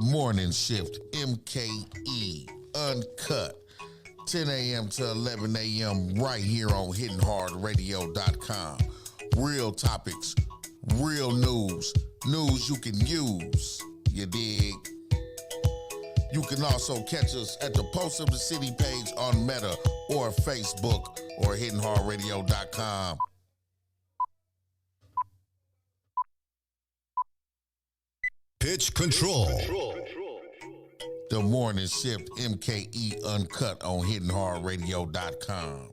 Morning Shift MKE Uncut. 10 a.m. to 11 a.m. right here on HittingHardRadio.com. Real topics, real news, news you can use. You dig? You can also catch us at the Post of the City page on Meta or Facebook or HittingHardRadio.com. Pitch control. The Morning Shift MKE Uncut on HittingHardRadio.com.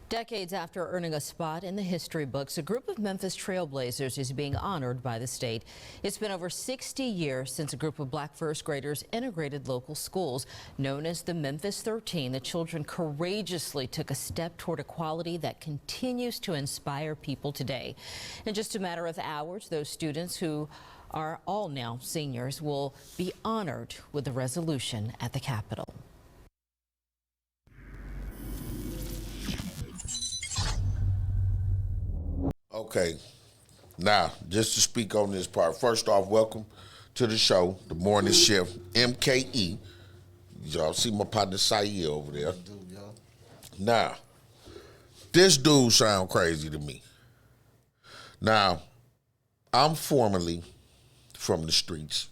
Decades after earning a spot in the history books, a group of Memphis trailblazers is being honored by the state. It's been over 60 years since a group of black first graders integrated local schools. Known as the Memphis 13, the children courageously took a step toward equality that continues to inspire people today. In just a matter of hours, those students, who are all now seniors, will be honored with a resolution at the Capitol. Okay, now, just to speak on this part, first off, welcome to the show, the Morning Shift MKE. Y'all see my partner Saeed over there. Now, this dude sound crazy to me. Now, I'm formerly from the streets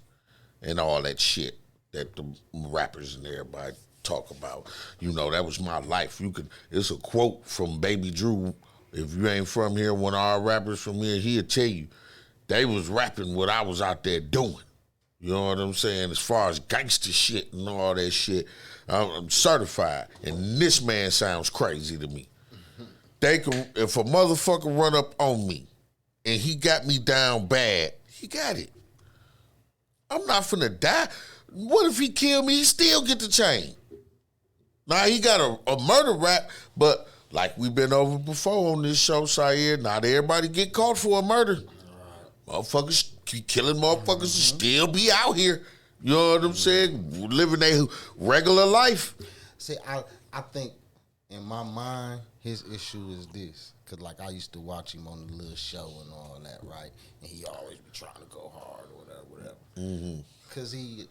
and all that shit that the rappers and everybody talk about. You know, that was my life. It's a quote from Baby Drew. If you ain't from here, one of our rappers from here, he'll tell you they was rapping what I was out there doing. You know what I'm saying? As far as gangster shit and all that shit, I'm certified. And this man sounds crazy to me. If a motherfucker run up on me and he got me down bad, he got it. I'm not finna die. What if he kill me? He still get the chain. Now he got a murder rap, but like we've been over before on this show, Saeed, not everybody get caught for a murder. Motherfuckers killing motherfuckers still be out here. You know what I'm saying? Living their regular life. See, I think in my mind, his issue is this. Because, like, I used to watch him on the little show and all that, right? And he always be trying to go hard or whatever. Because he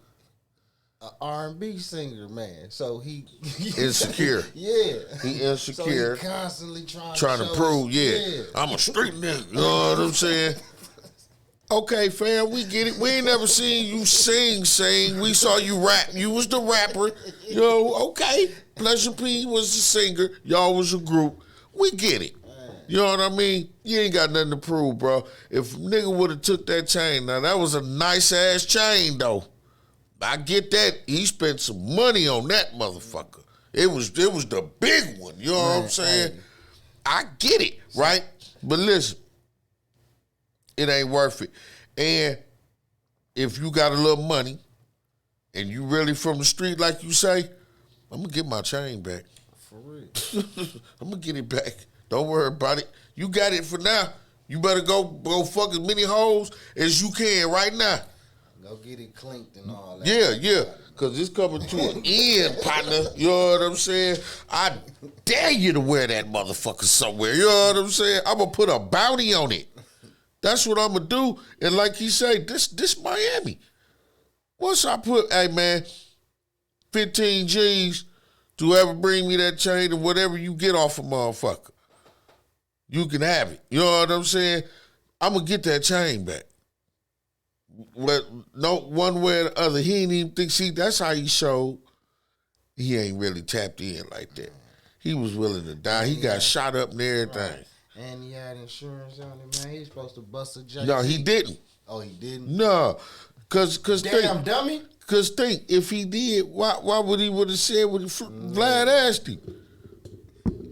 an R&B singer, man. So he insecure. Yeah. He insecure. So he constantly trying to prove, I'm a street nigga. You know what I'm saying? Okay, fam, we get it. We ain't never seen you sing. We saw you rap. You was the rapper. Okay. Pleasure P was the singer. Y'all was a group. We get it. You know what I mean? You ain't got nothing to prove, bro. If a nigga would have took that chain, now that was a nice-ass chain, though. I get that. He spent some money on that motherfucker. It was the big one. You know what I'm saying? I get it, right? But listen, it ain't worth it. And if you got a little money and you really from the street, like you say, I'm going to get my chain back. For real. I'm going to get it back. Don't worry about it. You got it for now. You better go fuck as many hoes as you can right now. Go get it clinked and all that. Yeah, because it's coming to an end, partner. You know what I'm saying? I dare you to wear that motherfucker somewhere. You know what I'm saying? I'm going to put a bounty on it. That's what I'm going to do. And like he say, this Miami. Once I put, hey, man, 15 G's to ever bring me that chain or whatever you get off a motherfucker, you can have it. You know what I'm saying? I'm going to get that chain back. Well, no, one way or the other, he ain't even think. See, that's how he showed he ain't really tapped in like that. He was willing to die. He got shot up and everything. Right. And he had insurance on him, man. He was supposed to bust a JC. No, he didn't. Oh, he didn't? No, because damn dummy. Because think, if he did, why would he would have said what Vlad asked him?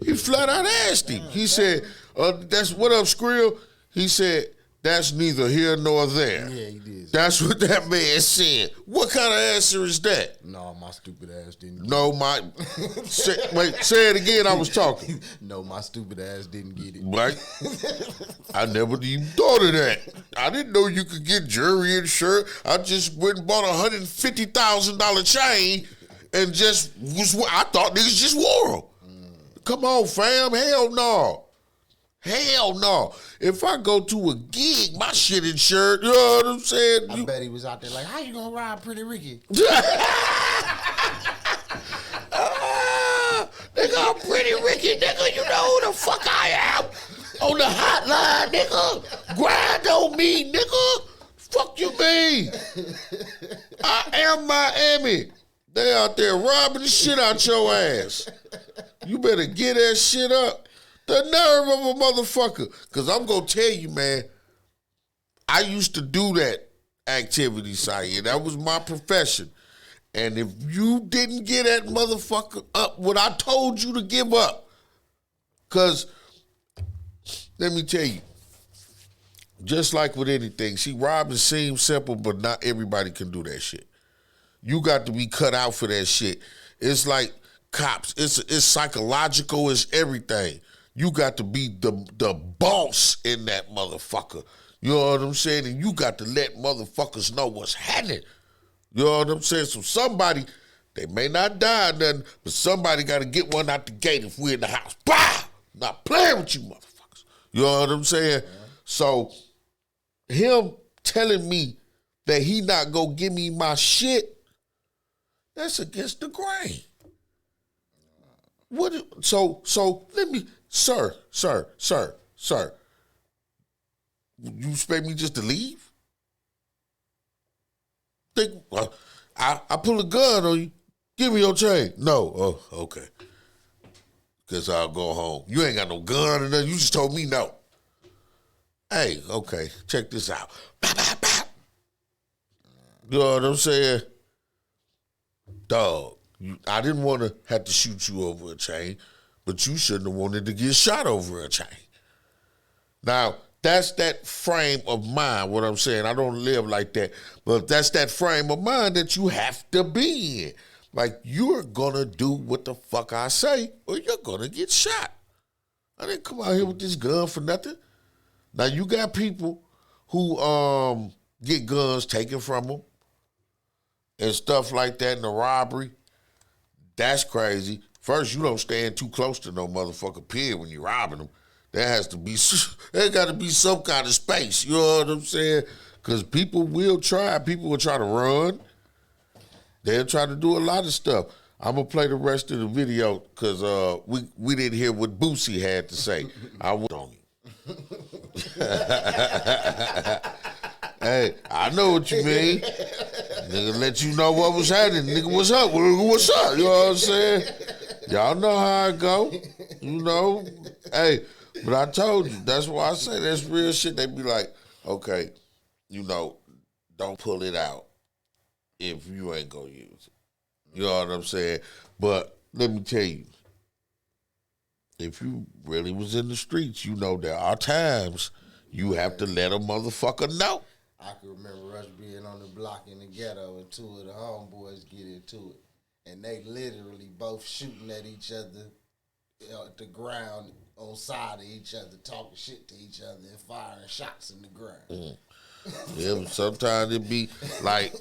He flat out asked him. He said, "That's what up, Skrill." He said, "That's neither here nor there." Yeah, he did. That's what that man said. What kind of answer is that? No, my stupid ass didn't. No, say it again. I was talking. No, my stupid ass didn't get it. Like, I never even thought of that. I didn't know you could get jury insurance. I just went and bought a $150,000 chain and I thought niggas just wore them. Come on, fam. Hell no. Hell no. If I go to a gig, my shit insured. You know what I'm saying? I bet he was out there like, how you gonna ride Pretty Ricky? Nigga, I'm Pretty Ricky, nigga. You know who the fuck I am? On the hotline, nigga. Grind on me, nigga. Fuck you mean? I am Miami. They out there robbing the shit out your ass. You better get that shit up. The nerve of a motherfucker. Because I'm going to tell you, man, I used to do that activity, Saeed. That was my profession. And if you didn't get that motherfucker up, what I told you to give up, because let me tell you, just like with anything, see, robbing seems simple, but not everybody can do that shit. You got to be cut out for that shit. It's like cops. It's psychological. It's everything. You got to be the boss in that motherfucker. You know what I'm saying? And you got to let motherfuckers know what's happening. You know what I'm saying? So somebody, they may not die or nothing, but somebody got to get one out the gate if we're in the house. Bah! Not playing with you motherfuckers. You know what I'm saying? Yeah. So him telling me that he not gonna give me my shit, that's against the grain. What? So let me, sir. You expect me just to leave? Think I pull a gun on you? Give me your chain. No. Oh, okay. Guess I'll go home. You ain't got no gun or nothing. You just told me no. Hey, okay, check this out. Bop, bop, bop. You know what I'm saying? Dog, I didn't want to have to shoot you over a chain, but you shouldn't have wanted to get shot over a chain. Now, that's that frame of mind, what I'm saying. I don't live like that, but that's that frame of mind that you have to be in. Like, you're going to do what the fuck I say, or you're going to get shot. I didn't come out here with this gun for nothing. Now, you got people who get guns taken from them and stuff like that in the robbery. That's crazy. First, you don't stand too close to no motherfucker period when you're robbing them. There got to be some kind of space, you know what I'm saying? Because people will try to run. They'll try to do a lot of stuff. I'm going to play the rest of the video because we didn't hear what Boosie had to say. I went on him. Hey, I know what you mean. Nigga let you know what was happening. Nigga, what's up? What's up? You know what I'm saying? Y'all know how it go. You know? Hey, but I told you, that's why I say that's real shit. They be like, okay, you know, don't pull it out if you ain't gonna use it. You know what I'm saying? But let me tell you, if you really was in the streets, you know there are times you have to let a motherfucker know. I can remember us being on the block in the ghetto and two of the homeboys get into it. And they literally both shooting at each other, you know, at the ground on side of each other, talking shit to each other and firing shots in the ground. Yeah, sometimes it be like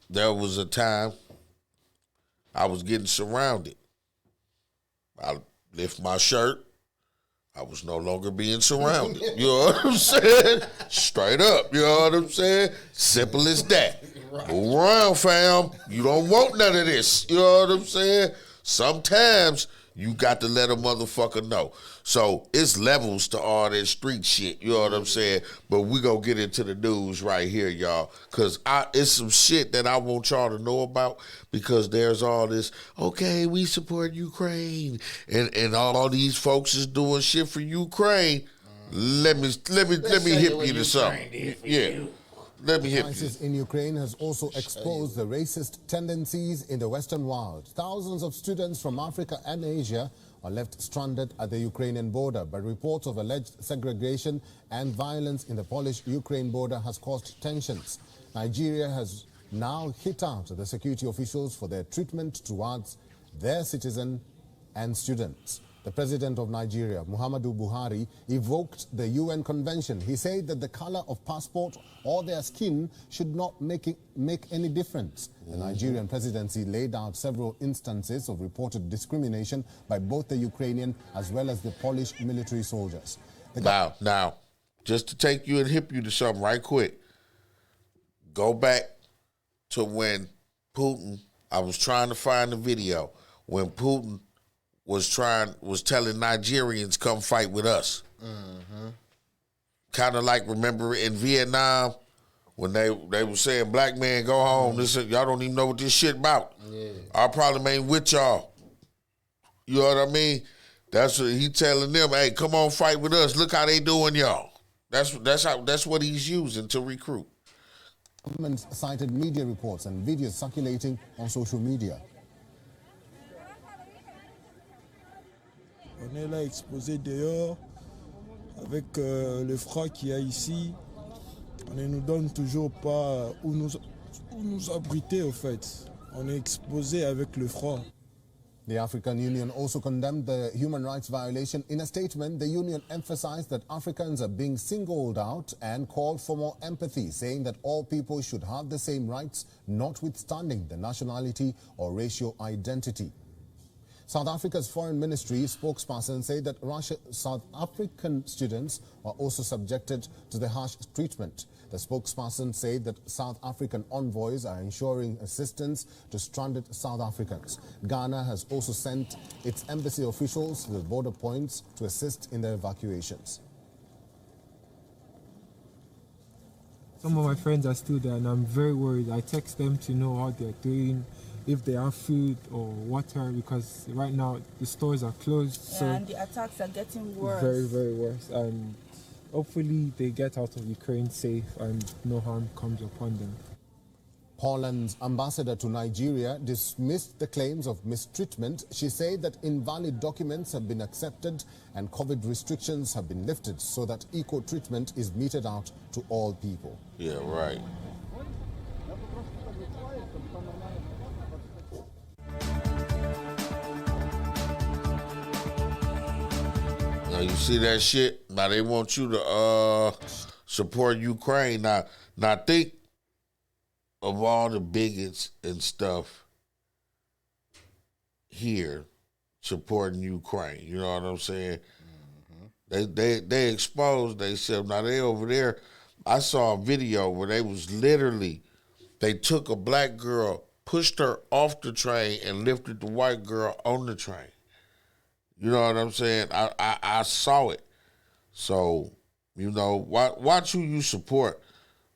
there was a time I was getting surrounded. I lift my shirt, I was no longer being surrounded. You know what I'm saying? Straight up, you know what I'm saying? Simple as that. Right. Move around, fam. You don't want none of this. You know what I'm saying? Sometimes you got to let a motherfucker know. So it's levels to all that street shit, you know what I'm saying? But we gonna get into the news right here, y'all, because it's some shit that I want y'all to know about, because there's all this, okay, we support Ukraine, and all these folks is doing shit for Ukraine. Let me hip you to something. Yeah. Let me hit you. Crisis in Ukraine has also exposed the racist tendencies in the Western world. Thousands of students from Africa and Asia are left stranded at the Ukrainian border, but reports of alleged segregation and violence in the Polish-Ukraine border has caused tensions. Nigeria has now hit out the security officials for their treatment towards their citizens and students. The president of Nigeria, Muhammadu Buhari, evoked the UN convention. He said that the color of passport or their skin should not make any difference. The Nigerian presidency laid out several instances of reported discrimination by both the Ukrainian as well as the Polish military soldiers. Now, just to take you and hip you to something right quick, go back to when Putin, I was trying to find the video, when Putin was telling Nigerians come fight with us. Kind of like, remember in Vietnam when they were saying black man go home. This y'all don't even know what this shit about. Yeah. Our problem ain't with y'all. You know what I mean? That's what he telling them. Hey, come on, fight with us. Look how they doing y'all. That's what he's using to recruit. Government cited media reports and videos circulating on social media. On est là exposé dehors avec le froid qu'il y a ici. On ne nous donne toujours pas où nous abriter au fait. On est exposé avec le froid. The African Union also condemned the human rights violation. In a statement, the union emphasized that Africans are being singled out and called for more empathy, saying that all people should have the same rights, notwithstanding the nationality or racial identity. South Africa's foreign ministry spokesperson said that South African students are also subjected to the harsh treatment. The spokesperson said that South African envoys are ensuring assistance to stranded South Africans. Ghana has also sent its embassy officials to the border points to assist in their evacuations. Some of my friends are still there and I'm very worried. I text them to know how they're doing, if they have food or water, because right now the stores are closed. Yeah, so and the attacks are getting worse. Very, very worse. And hopefully they get out of Ukraine safe and no harm comes upon them. Poland's ambassador to Nigeria dismissed the claims of mistreatment. She said that invalid documents have been accepted and COVID restrictions have been lifted so that equal treatment is meted out to all people. Yeah, right. Now you see that shit? Now they want you to support Ukraine. Now think of all the bigots and stuff here supporting Ukraine. You know what I'm saying? They exposed themselves. Now they over there. I saw a video where they took a black girl, pushed her off the train, and lifted the white girl on the train. You know what I'm saying? I saw it. So, you know, watch who you support.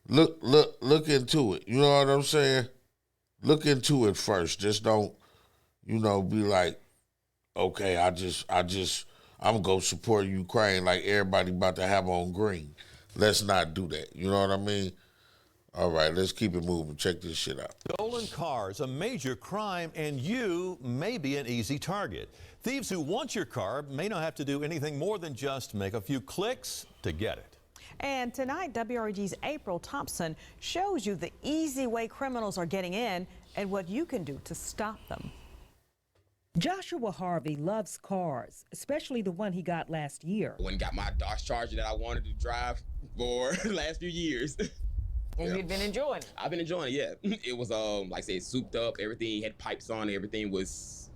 Look into it. You know what I'm saying? Look into it first. Just don't, be like, okay, I'm gonna support Ukraine like everybody about to have on green. Let's not do that. You know what I mean? All right, let's keep it moving. Check this shit out. Stolen cars, a major crime, and you may be an easy target. Thieves who want your car may not have to do anything more than just make a few clicks to get it. And tonight, WRG's April Thompson shows you the easy way criminals are getting in and what you can do to stop them. Joshua Harvey loves cars, especially the one he got last year. When got my Dodge Charger that I wanted to drive for the last few years. And you've been enjoying it? I've been enjoying it, yeah. It was, like I said, souped up. Everything had pipes on it. Everything was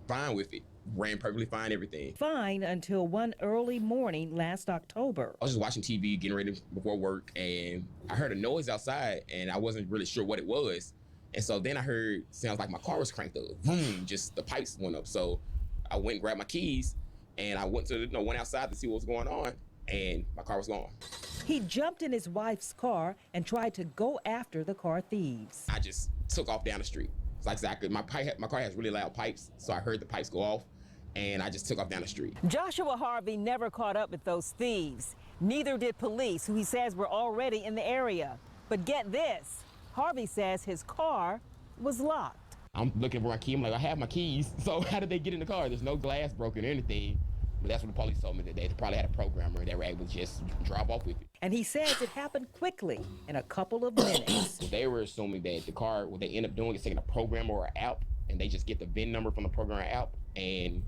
fine with it. Ran perfectly fine, everything. Fine until one early morning last October. I was just watching TV, getting ready before work, and I heard a noise outside, and I wasn't really sure what it was. And so then I heard sounds like my car was cranked up. Boom, just the pipes went up. So I went and grabbed my keys, and I went outside to see what was going on, and my car was gone. He jumped in his wife's car and tried to go after the car thieves. I just took off down the street. It's like exactly, my car has really loud pipes, so I heard the pipes go off, and I just took off down the street. Joshua Harvey never caught up with those thieves. Neither did police, who he says were already in the area. But get this, Harvey says his car was locked. I'm looking for my key. I'm like, I have my keys. So how did they get in the car? There's no glass broken or anything. But that's what the police told me, that they probably had a programmer and they were able to just drive off with it. And he says it happened quickly, in a couple of minutes. They were assuming that the car, what they end up doing is taking a program or an app, and they just get the VIN number from the program or app, and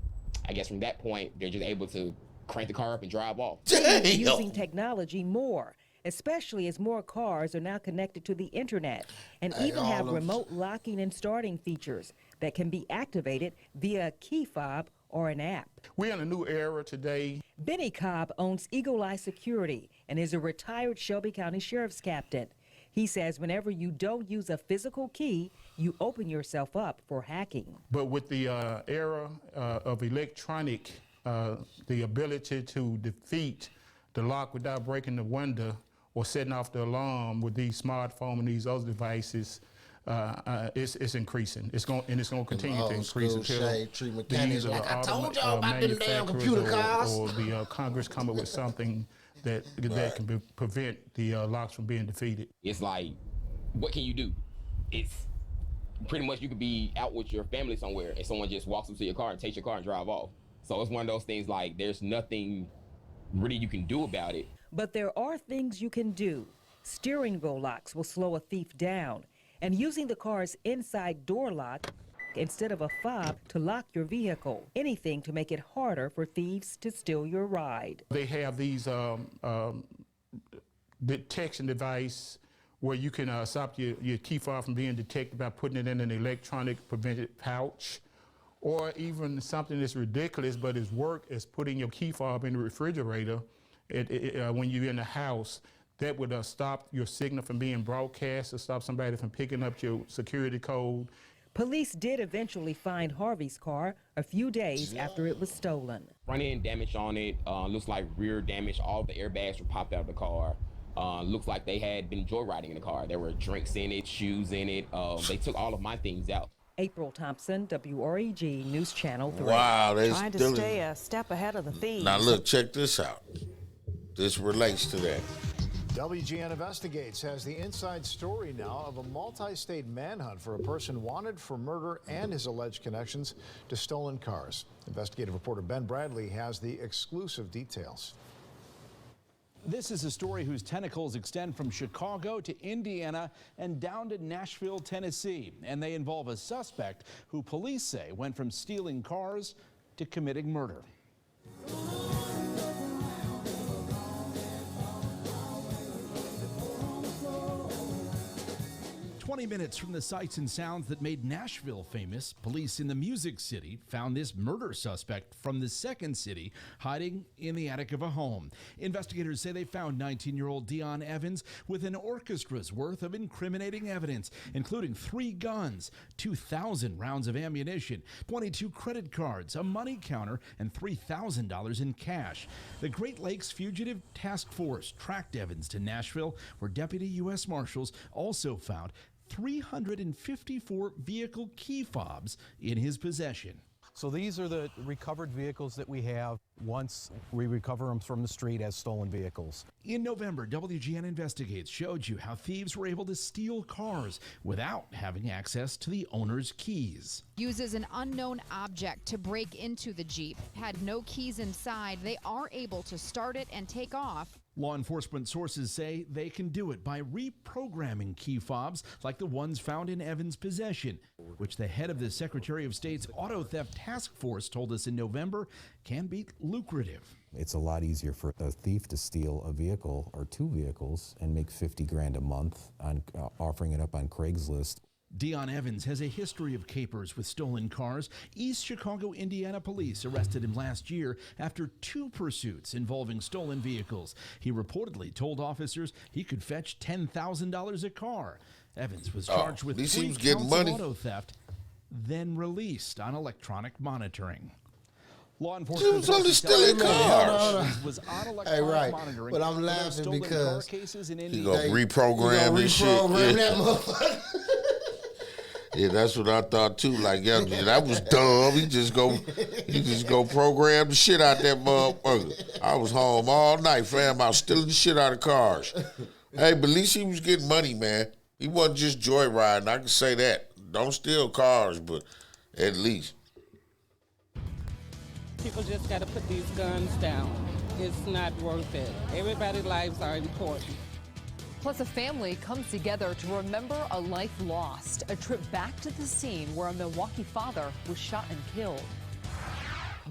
I guess from that point, they're just able to crank the car up and drive off. Using technology more, especially as more cars are now connected to the internet and even have remote locking and starting features that can be activated via a key fob or an app. We're in a new era today. Benny Cobb owns Eagle Eye Security and is a retired Shelby County Sheriff's captain. He says whenever you don't use a physical key, you open yourself up for hacking. But with the era of electronic, the ability to defeat the lock without breaking the window or setting off the alarm with these smartphones and these other devices, it's increasing. It's going to continue to increase until these I told y'all about them damn computer cars. or the Congress come up with something that can prevent the locks from being defeated. It's like, what can you do? It's pretty much you could be out with your family somewhere and someone just walks up to your car and takes your car and drive off. So it's one of those things like there's nothing really you can do about it. But there are things you can do. Steering wheel locks will slow a thief down, and using the car's inside door lock instead of a fob to lock your vehicle. Anything to make it harder for thieves to steal your ride. They have these detection device where you can stop your key fob from being detected by putting it in an electronic preventive pouch, or even something that's ridiculous but its work is putting your key fob in the refrigerator when you're in the house. That would stop your signal from being broadcast or stop somebody from picking up your security code. Police did eventually find Harvey's car a few days after it was stolen. Front end damage on it, looks like rear damage. All the airbags were popped out of the car. Looks like they had been joyriding in the car. There were drinks in it, shoes in it. They took all of my things out. April Thompson, WREG News Channel 3. Wow, they're Trying to stay a step ahead of the thieves. Now look, check this out. This relates to that. WGN Investigates has the inside story now of a multi-state manhunt for a person wanted for murder and his alleged connections to stolen cars. Investigative reporter Ben Bradley has the exclusive details. This is a story whose tentacles extend from Chicago to Indiana and down to Nashville, Tennessee. And they involve a suspect who police say went from stealing cars to committing murder. 20 minutes from the sights and sounds that made Nashville famous, police in the Music City found this murder suspect from the second city hiding in the attic of a home. Investigators say they found 19-year-old Dion Evans with an orchestra's worth of incriminating evidence, including 3 guns, 2,000 rounds of ammunition, 22 credit cards, a money counter, and $3,000 in cash. The Great Lakes Fugitive Task Force tracked Evans to Nashville, where Deputy U.S. Marshals also found 354 vehicle key fobs in his possession. So these are the recovered vehicles that we have once we recover them from the street as stolen vehicles. In November, WGN Investigates showed you how thieves were able to steal cars without having access to the owner's keys. Uses an unknown object to break into the Jeep. Had no keys inside. They are able to start it and take off. Law enforcement sources say they can do it by reprogramming key fobs like the ones found in Evans' possession, which the head of the Secretary of State's Auto Theft Task Force told us in November can be lucrative. It's a lot easier for a thief to steal a vehicle or 2 vehicles and make $50,000 a month on offering it up on Craigslist. Dion Evans has a history of capers with stolen cars. East Chicago, Indiana police arrested him last year after 2 pursuits involving stolen vehicles. He reportedly told officers he could fetch $10,000 a car. Evans was charged with 3 counts of auto theft, then released on electronic monitoring. Law enforcement was only stealing cars. Was on electronic monitoring. But I'm laughing because he gonna reprogram his shit. That motherfucker. Yeah, that's what I thought too. Like, yeah, that was dumb. He just go program the shit out that motherfucker. I was home all night, fam. I was stealing the shit out of cars. Hey, but at least he was getting money, man. He wasn't just joyriding. I can say that. Don't steal cars, but at least. People just got to put these guns down. It's not worth it. Everybody's lives are important. Plus, a family comes together to remember a life lost. A trip back to the scene where a Milwaukee father was shot and killed.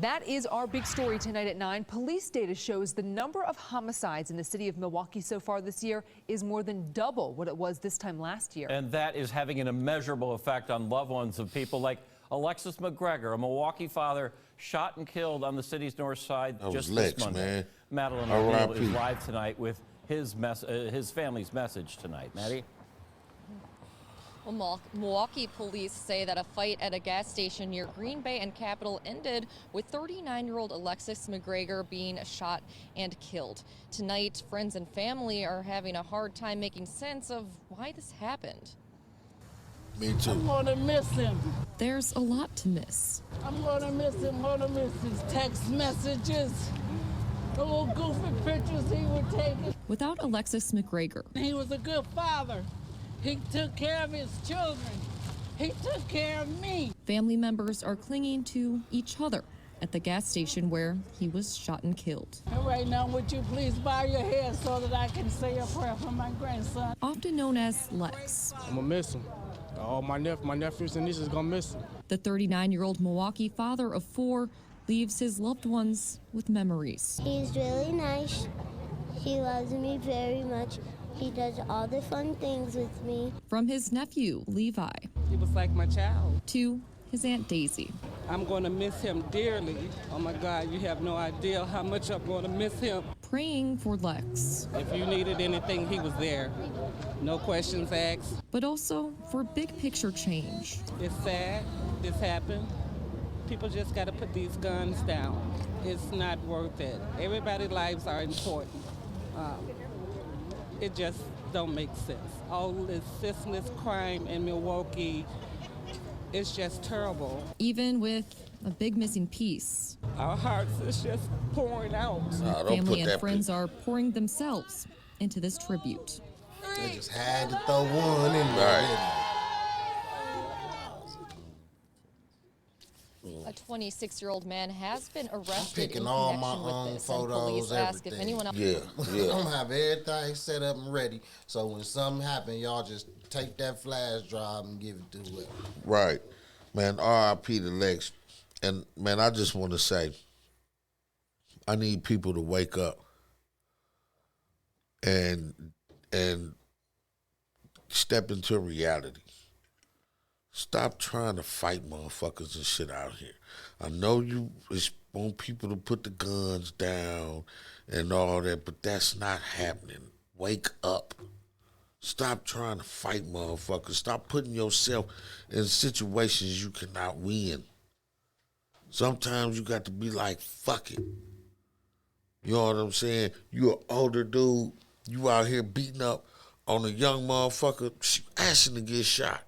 That is our big story tonight at 9. Police data shows the number of homicides in the city of Milwaukee so far this year is more than double what it was this time last year. And that is having an immeasurable effect on loved ones of people like Alexis McGregor, a Milwaukee father shot and killed on the city's north side just this Monday. Man. Madeline O'Neill is live tonight with his family's message tonight. Maddie? Well, Milwaukee police say that a fight at a gas station near Green Bay and Capitol ended with 39-year-old Alexis McGregor being shot and killed. Tonight, friends and family are having a hard time making sense of why this happened. Me too. I'm gonna miss him. There's a lot to miss. I'm gonna miss him, gonna miss his text messages, the little goofy pictures he would take. Without Alexis McGregor, He was a good father. He took care of his children. He took care of me. family members are clinging to each other at the gas station where he was shot and killed. And right now, would you please bow your head so that I can say a prayer for my grandson? Often known as Lex, I'm gonna miss him. All my nephews and nieces gonna miss him. the 39-year-old Milwaukee father of 4 leaves his loved ones with memories. He's really nice. He loves me very much. He does all the fun things with me. From his nephew, Levi, He was like my child. to his Aunt Daisy. I'm going to miss him dearly. Oh my God, you have no idea how much I'm going to miss him. Praying for Lex, If you needed anything, he was there. No questions asked. but also for big picture change. It's sad this happened. People just got to put these guns down. It's not worth it. Everybody's lives are important. It just don't make sense. All this senseless crime in Milwaukee is just terrible. Even with a big missing piece, Our hearts is just pouring out. family and friends are pouring themselves into this tribute. They just had to throw one in there. A 26-year-old man has been arrested Picking in all connection my with own this, and photos, police ask if everything. anyone else. Yeah. I'm gonna have everything set up and ready. So when something happens, y'all just take that flash drive and give it to whoever. Right. Man, R.I.P. to Lex. And, man, I just want to say, I need people to wake up and step into reality. Stop trying to fight motherfuckers and shit out here. I know you want people to put the guns down and all that, but that's not happening. Wake up. Stop trying to fight motherfuckers. Stop putting yourself in situations you cannot win. Sometimes you got to be like, fuck it. You know what I'm saying? You an older dude. You out here beating up on a young motherfucker, asking to get shot.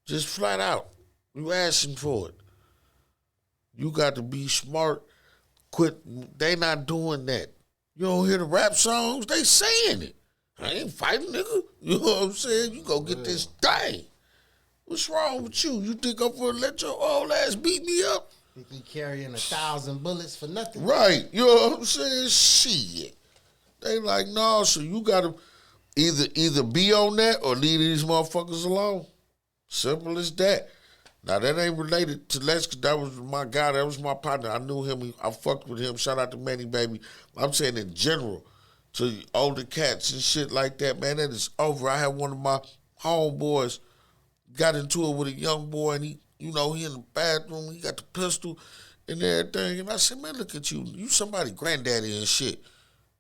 Just flat out. You asking for it. You got to be smart. Quit. They not doing that. You don't hear the rap songs? They saying it. I ain't fighting, nigga. You know what I'm saying? You go get this thing. What's wrong with you? You think I'm gonna let your old ass beat me up? He be carrying 1,000 bullets for nothing. Right. You know what I'm saying? Shit. They like, no, so you gotta either be on that or leave these motherfuckers alone. Simple as that. Now, that ain't related to Lex, because that was my guy. That was my partner. I knew him. I fucked with him. Shout out to Manny, baby. I'm saying in general, to older cats and shit like that, man, that is over. I had one of my homeboys got into it with a young boy, and he in the bathroom. He got the pistol and everything. And I said, man, look at you. You somebody granddaddy and shit.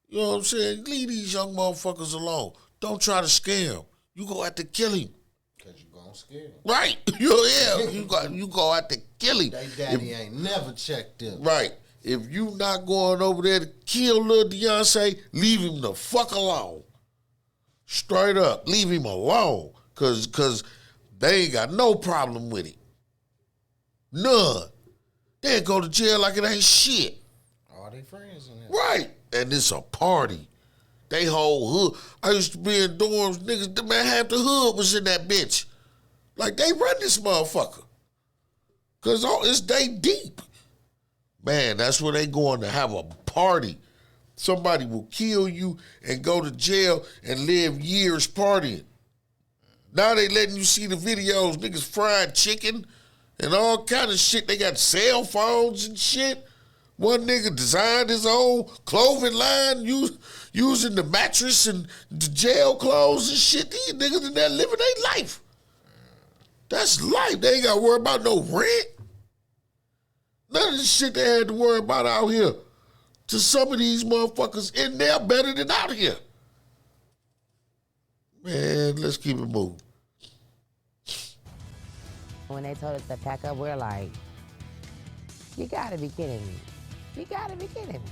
You know what I'm saying? Leave these young motherfuckers alone. Don't try to scare him. You go out to kill him. Because you gonna scare him. Right. You go out to kill him. They daddy ain't never checked him. Right. If you not going over there to kill little Beyonce, leave him the fuck alone. Straight up. Leave him alone. Cause they ain't got no problem with it. None. They go to jail like it ain't shit. All they friends in there. Right. And it's a party. They whole hood. I used to be in dorms, niggas, man, half the hood was in that bitch. Like, they run this motherfucker. Because it's they deep. Man, that's where they going to have a party. Somebody will kill you and go to jail and live years partying. Now they letting you see the videos, niggas fried chicken and all kind of shit. They got cell phones and shit. One nigga designed his own clothing line using the mattress and the jail clothes and shit. These niggas in there living their life. That's life. They ain't got to worry about no rent. None of the shit they had to worry about out here. To some of these motherfuckers in there better than out here. Man, let's keep it moving. When they told us to pack up, we're like, you gotta be kidding me. You gotta be kidding me.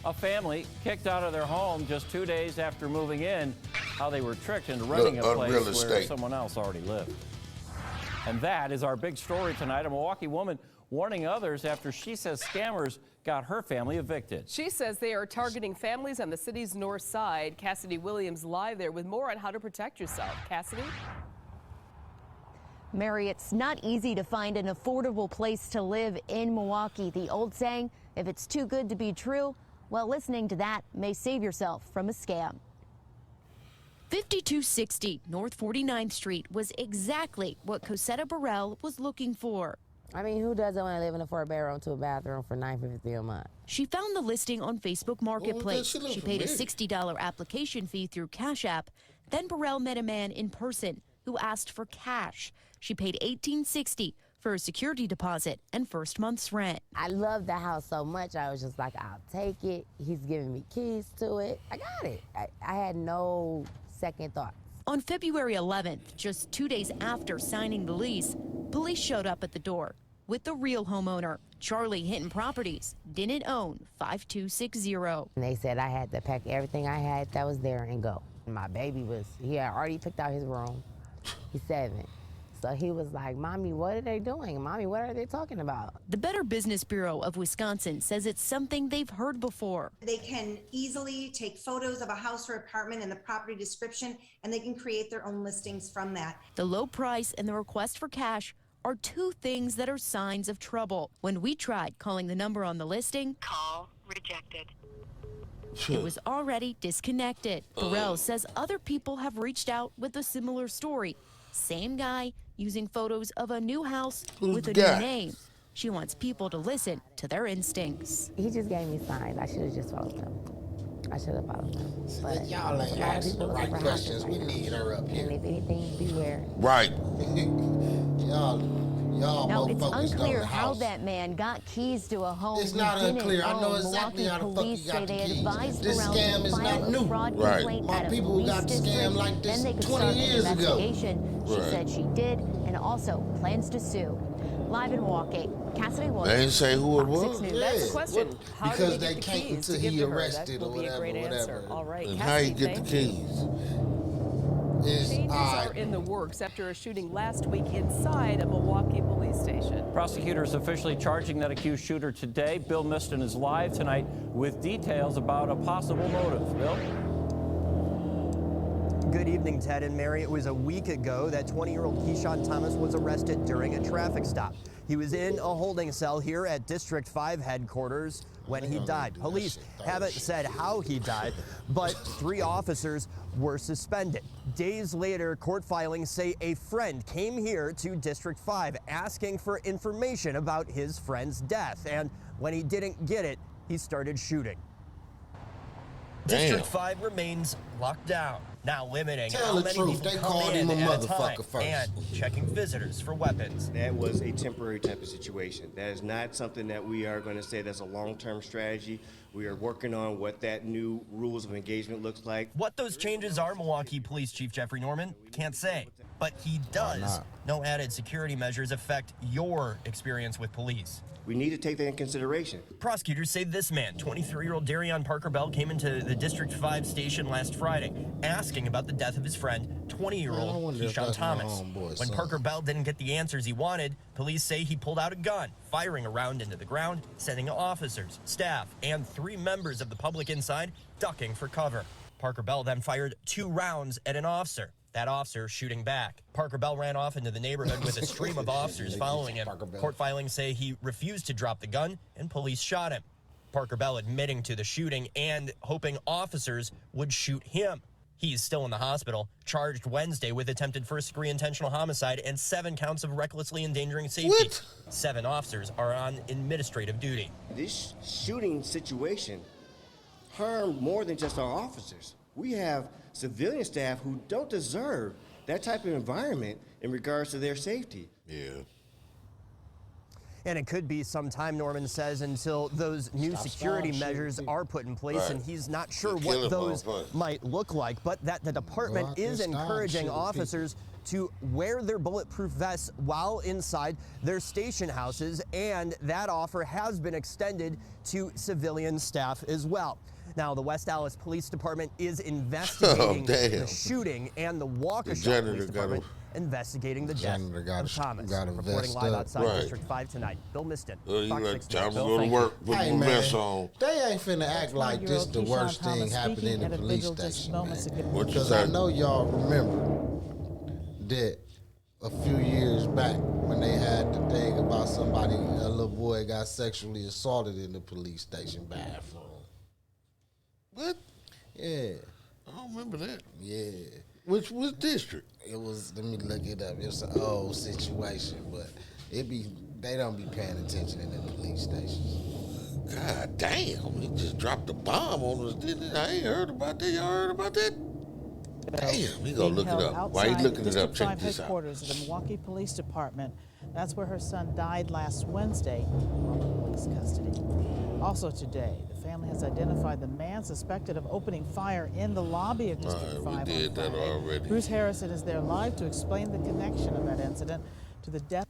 A family kicked out of their home just 2 days after moving in, how they were tricked into renting a place where someone else already lived. And that is our big story tonight. A Milwaukee woman warning others after she says scammers got her family evicted. She says they are targeting families on the city's north side. Cassidy Williams live there with more on how to protect yourself. Cassidy? Mary, it's not easy to find an affordable place to live in Milwaukee. The old saying, if it's too good to be true, well, listening to that may save yourself from a scam. 5260 North 49th Street was exactly what Cosetta Burrell was looking for. I mean, who doesn't want to live in a 4-bedroom, 2-bathroom for $950 a month? She found the listing on Facebook Marketplace. She paid a $60 application fee through Cash App. Then Burrell met a man in person who asked for cash. She paid $1,860 for a security deposit and first month's rent. I love the house so much, I was just like, I'll take it. He's giving me keys to it. I got it. I had no second thoughts. On February 11th, just 2 days after signing the lease, police showed up at the door with the real homeowner. Charlie Hinton Properties didn't own 5260. And they said I had to pack everything I had that was there and go. My baby he had already picked out his room. He's 7. So he was like, Mommy, what are they doing? Mommy, what are they talking about? The Better Business Bureau of Wisconsin says it's something they've heard before. They can easily take photos of a house or apartment and the property description, and they can create their own listings from that. The low price and the request for cash are two things that are signs of trouble. When we tried calling the number on the listing, call rejected. It was already disconnected. Burrell says other people have reached out with a similar story. Same guy using photos of a new house with a new name. She wants people to listen to their instincts. He just gave me signs. I should have just followed him. I should have followed him. But y'all ain't asking the right questions. We need her up here. And if anything, beware. Right. Y'all Now, more it's focused on unclear the how house. that man got keys to a home. It's not he didn't unclear. I know own. exactly how the fuck Police he got say the they keys. advised This Burrell scam to is file not a new. fraud Right. complaint My at a people police got district. scammed like this Then they could 20 start an years ago. investigation. She Right. said she did, and also plans to sue. Live in Milwaukee, Cassidy Williams. They didn't say who it Fox 6 was. News. That's the question. How Because did he they get the can't keys until to give he to her? arrested That or will be a great whatever. answer. All right, And how you Cassidy, get the thank you. keys? Changes are in the works after a shooting last week inside a Milwaukee police station. Prosecutors officially charging that accused shooter today. Bill Miston is live tonight with details about a possible motive. Bill? Good evening, Ted and Mary. It was a week ago that 20-year-old Keyshawn Thomas was arrested during a traffic stop. He was in a holding cell here at District 5 headquarters when he died. Police haven't said how he died, but 3 officers were suspended. Days later, court filings say a friend came here to District 5 asking for information about his friend's death, and when he didn't get it, he started shooting. District 5 remains locked down, now limiting Tell how the many truth, people they come called in him a at a motherfucker time, first. and checking visitors for weapons. That was a temporary type of situation. That is not something that we are going to say that's a long-term strategy. We are working on what that new rules of engagement looks like. What those changes are, Milwaukee Police Chief Jeffrey Norman can't say, but he does know added security measures affect your experience with police. We need to take that in consideration. Prosecutors say this man, 23-year-old Darion Parker Bell, came into the District 5 station last Friday asking about the death of his friend, 20-year-old Keyshawn Thomas. When Parker Bell didn't get the answers he wanted, police say he pulled out a gun, firing a round into the ground, sending officers, staff, and 3 members of the public inside ducking for cover. Parker Bell then fired 2 rounds at an officer. That officer shooting back. Parker Bell ran off into the neighborhood with a stream of officers following him. Court filings say he refused to drop the gun and police shot him. Parker Bell admitting to the shooting and hoping officers would shoot him. He is still in the hospital, charged Wednesday with attempted first-degree intentional homicide and 7 counts of recklessly endangering safety. What? 7 officers are on administrative duty. This shooting situation harmed more than just our officers. We have civilian staff who don't deserve that type of environment in regards to their safety. Yeah. And it could be some time, Norman says, until those new security measures are put in place, and he's not sure what those might look like, but that the department is encouraging officers to wear their bulletproof vests while inside their station houses, and that offer has been extended to civilian staff as well. Now, the West Allis Police Department is investigating the shooting, and the Waukesha Police Department investigating the death of Thomas. Reporting live outside District 5 tonight. Bill Miston, Fox 6 Time to go to work, put my vest on. They ain't finna act like this the worst thing happening in the police station, man. Because I know y'all remember that a few years back when they had the thing about somebody, a little boy got sexually assaulted in the police station bathroom. What? Yeah. I don't remember that. Yeah. Which district? It was, let me look it up. It was an old situation, but they don't be paying attention in the police stations. God damn, he just dropped a bomb on us, didn't it? I ain't heard about that. Y'all heard about that? Damn, he gonna look it up. Why you looking it up? Check this out. Headquarters of the Milwaukee Police Department. That's where her son died last Wednesday while in police custody. Also today, the family has identified the man suspected of opening fire in the lobby of District 5 we did that already. Bruce Harrison is there live to explain the connection of that incident to the death.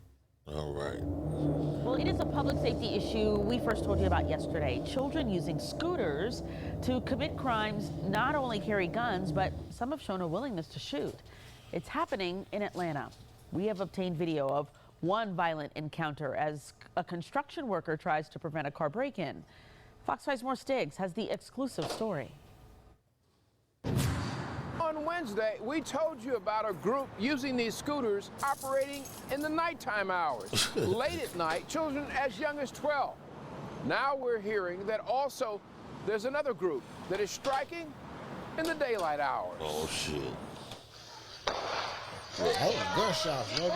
All right. Well, it is a public safety issue we first told you about yesterday. Children using scooters to commit crimes not only carry guns, but some have shown a willingness to shoot. It's happening in Atlanta. We have obtained video of one violent encounter as a construction worker tries to prevent a car break-in. Fox 5's More Stiggs has the exclusive story. On Wednesday, we told you about a group using these scooters operating in the nighttime hours. Late at night, children as young as 12. Now we're hearing that also there's another group that is striking in the daylight hours. Oh, shit. Oh, gunshots, baby.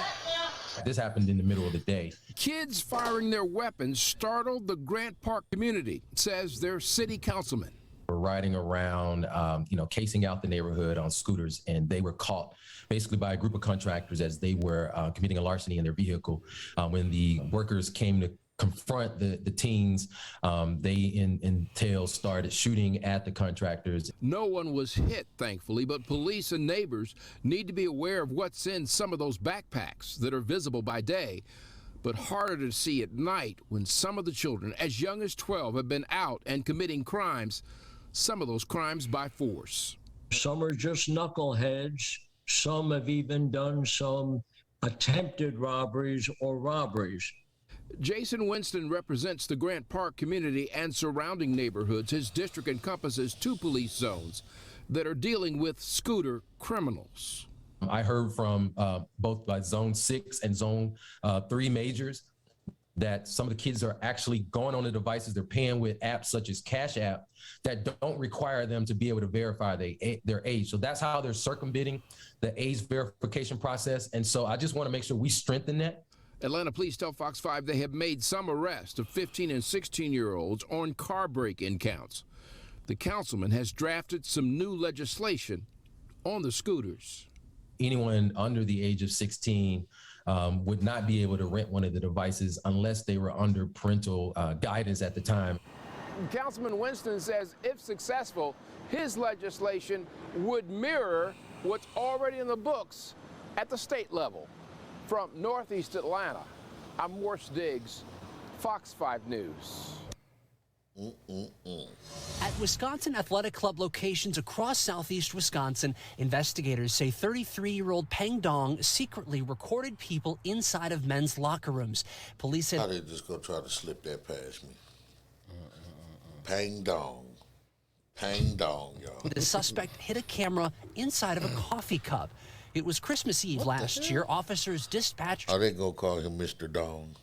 This happened in the middle of the day. Kids firing their weapons startled the Grant Park community, says their city councilman. Were riding around, casing out the neighborhood on scooters, and they were caught basically by a group of contractors as they were committing a larceny in their vehicle. When the workers came to confront the teens, they in tail started shooting at the contractors. No one was hit, thankfully, but police and neighbors need to be aware of what's in some of those backpacks that are visible by day, but harder to see at night when some of the children as young as 12 have been out and committing crimes, some of those crimes by force. Some are just knuckleheads. Some have even done some attempted robberies or robberies. Jason Winston represents the Grant Park community and surrounding neighborhoods. His district encompasses 2 police zones that are dealing with scooter criminals. I heard from both Zone 6 and Zone 3 majors that some of the kids are actually going on the devices. They're paying with apps such as Cash App that don't require them to be able to verify their age. So that's how they're circumventing the age verification process. And so I just want to make sure we strengthen that. Atlanta police tell Fox 5 they have made some arrests of 15 and 16-year-olds on car break-in counts. The councilman has drafted some new legislation on the scooters. Anyone under the age of 16 would not be able to rent one of the devices unless they were under parental guidance at the time. Councilman Winston says if successful, his legislation would mirror what's already in the books at the state level. From Northeast Atlanta, I'm More Stiggs, Fox 5 News. At Wisconsin Athletic Club locations across southeast Wisconsin, investigators say 33-year-old Peng Dong secretly recorded people inside of men's locker rooms. Police said... How they just gonna try to slip that past me? Peng Dong. Peng Dong, y'all. The suspect hid a camera inside of a coffee cup. It was Christmas Eve last year. Officers dispatched... Are they gonna call him Mr. Dong?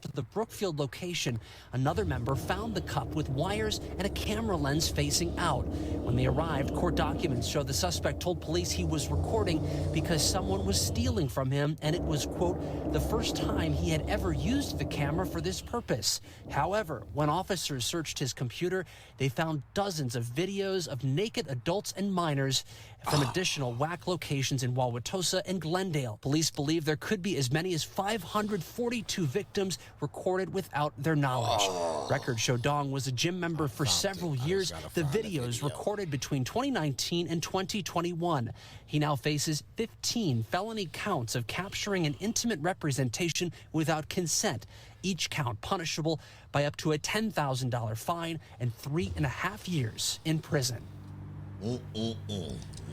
to the Brookfield location, another member found the cup with wires and a camera lens facing out. When they arrived, court documents show the suspect told police he was recording because someone was stealing from him, and it was, quote, the first time he had ever used the camera for this purpose. However, when officers searched his computer, they found dozens of videos of naked adults and minors from additional WAC locations in Wauwatosa and Glendale. Police believe there could be as many as 542 victims recorded without their knowledge. Records show Dong was a gym member for several years. The videos recorded between 2019 and 2021. He now faces 15 felony counts of capturing an intimate representation without consent, each count punishable by up to a $10,000 fine and 3.5 years in prison.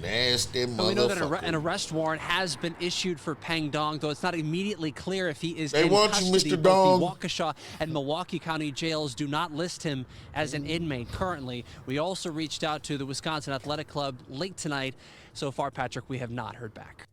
Nasty motherfucker. We know that an arrest warrant has been issued for Peng Dong, though it's not immediately clear if he is in custody. Mr. Dong. Both the Waukesha and Milwaukee County jails do not list him as an inmate currently. We also reached out to the Wisconsin Athletic Club late tonight. So far, Patrick, we have not heard back.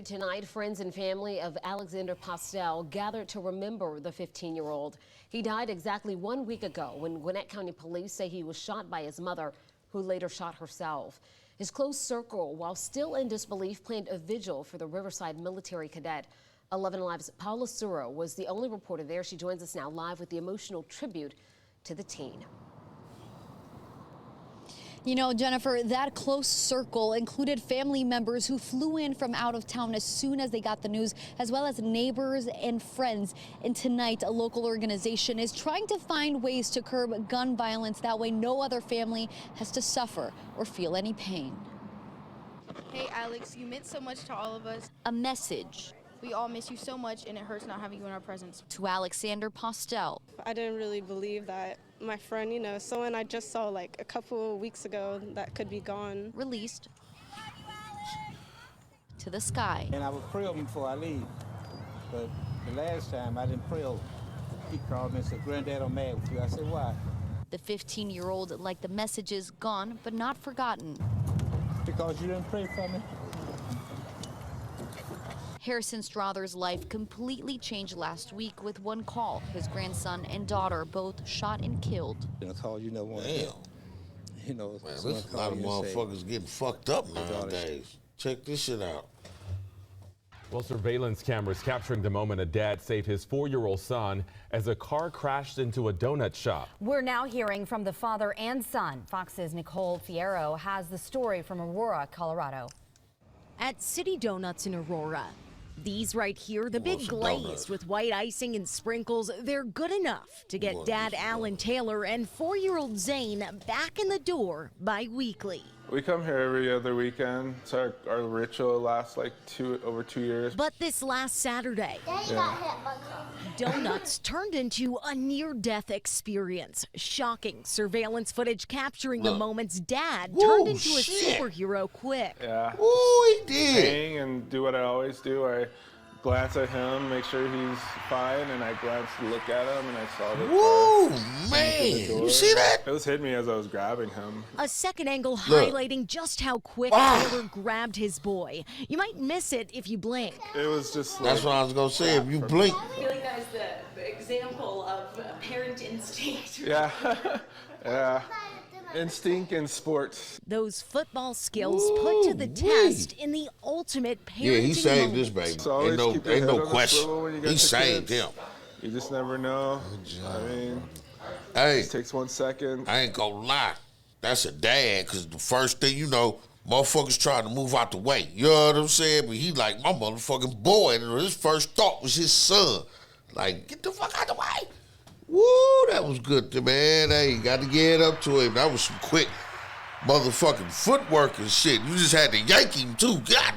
Tonight, friends and family of Alexander Postel gathered to remember the 15-year-old. He died exactly 1 week ago when Gwinnett County Police say he was shot by his mother, who later shot herself. His close circle, while still in disbelief, planned a vigil for the Riverside military cadet. 11 Alive's Paula Suro was the only reporter there. She joins us now live with the emotional tribute to the teen. You know, Jennifer, that close circle included family members who flew in from out of town as soon as they got the news, as well as neighbors and friends. And tonight, a local organization is trying to find ways to curb gun violence. That way, no other family has to suffer or feel any pain. Hey, Alex, you meant so much to all of us. A message. We all miss you so much, and it hurts not having you in our presence. To Alexander Postel. I didn't really believe that my friend, you know, someone I just saw like a couple of weeks ago that could be gone. Released to the sky. And I would pray over him before I leave, but the last time I didn't pray over him. He called me and said, "Granddad, I'm mad with you." I said, "Why?" The 15-year-old liked the messages, gone but not forgotten. Because you didn't pray for me. Harrison Strother's life completely changed last week with one call. His grandson and daughter both shot and killed. You know, call you never want to get. You know, man, there's a lot of motherfuckers getting fucked up nowadays. Check this shit out. Well, surveillance cameras capturing the moment a dad saved his 4-year-old son as a car crashed into a donut shop. We're now hearing from the father and son. Fox's Nicole Fierro has the story from Aurora, Colorado. At City Donuts in Aurora. These right here, the big glazed with white icing and sprinkles, they're good enough to get Dad Alan Taylor and 4-year-old Zane back in the door bi-weekly. We come here every other weekend. So our ritual lasts like over 2 years. But this last Saturday, donuts turned into a near-death experience. Shocking surveillance footage capturing the moments Dad turned into a superhero quick. Yeah. Ooh, he did. Hang and do what I always do. I glance at him, make sure he's fine, and I glanced to look at him, and I saw the Woo, man. You see that? It was hitting me as I was grabbing him. A second angle highlighting just how quick Taylor grabbed his boy. You might miss it if you blink. It was just like, that's what I was going to say. If you blink. I feel like that was the example of parent instinct. Yeah. Yeah. Instinct in sports. Those football skills put to the test in the ultimate parenting Yeah, he saved moment. this baby. So Ain't no question. He saved him. You just never know. I mean, hey, it takes 1 second. I ain't gonna lie. That's a dad, because the first thing you know, motherfuckers trying to move out the way. You know what I'm saying? But he like my motherfucking boy, and his first thought was his son. Like, get the fuck out the way. Woo, that was good, man. Hey, you got to get up to him. That was some quick motherfucking footwork and shit. You just had to yank him, too. God,